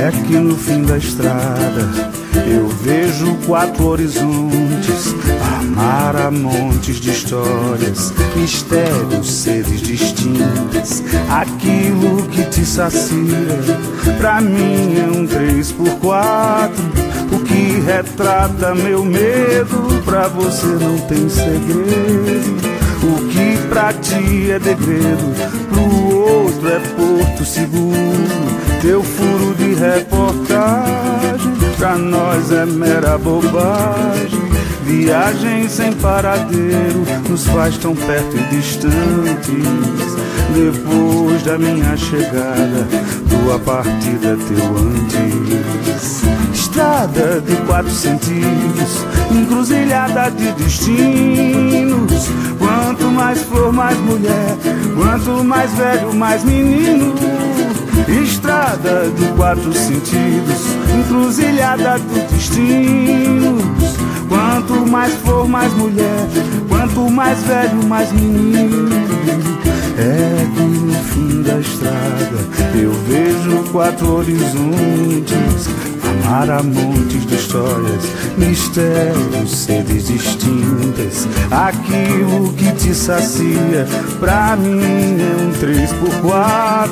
aqui no fim da estrada eu vejo 4 horizontes, amar a montes de histórias, mistérios, sedes distintas. Aquilo que te sacia, pra mim é um 3x4. O que retrata meu medo, pra você não tem segredo. O que pra ti é degredo, pro outro é porto seguro. Teu furo de reportagem, pra nós é mera bobagem. Viagem sem paradeiro nos faz tão perto e distantes. Depois da minha chegada, tua partida é teu antes. Estrada de 4 sentidos, encruzilhada de destinos. Quanto mais flor, mais mulher, quanto mais velho, mais menino. Estrada de 4 sentidos, encruzilhada de destinos. Quanto mais flor, mais mulher, quanto mais velho, mais menino. É que no fim da estrada eu vejo 4 horizontes, amar a montes de histórias, mistérios, sedes distintas. Aquilo que te sacia, pra mim é um 3x4.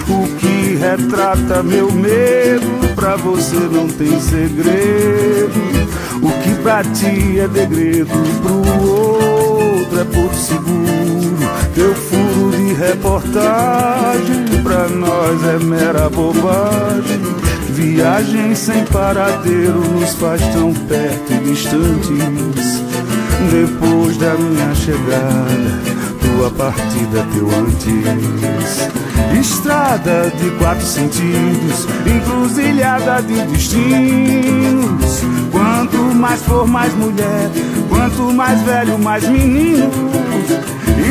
O que retrata meu medo, pra você não tem segredo. O que pra ti é degredo, pro outro é porto seguro. Teu furo de reportagem, pra nós é mera bobagem. Viagem sem paradeiro nos faz tão perto e distantes. Depois da minha chegada, tua partida teu antes. Estrada de 4 sentidos, encruzilhada de destinos. Quanto mais flor, mais mulher, quanto mais velho, mais menino.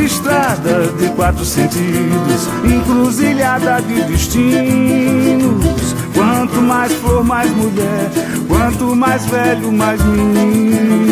Estrada de 4 sentidos, encruzilhada de destinos. Quanto mais flor, mais mulher, quanto mais velho, mais menino.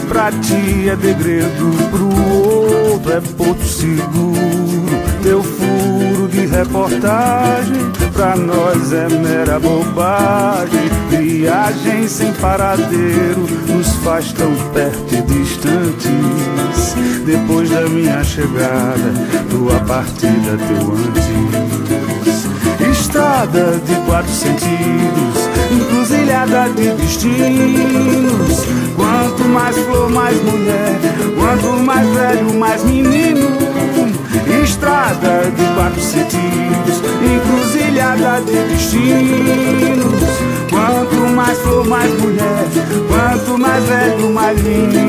Pra ti é degredo, pro outro é porto seguro. Teu furo de reportagem, pra nós é mera bobagem. Viagem sem paradeiro nos faz tão perto e distantes. Depois da minha chegada, tua partida teu antes. Estrada de 4 sentidos, encruzilhada de destinos. Quanto mais flor, mais mulher, quanto mais velho, mais menino. Estrada de 4 sentidos, encruzilhada de destinos. Quanto mais flor, mais mulher, quanto mais velho, mais menino.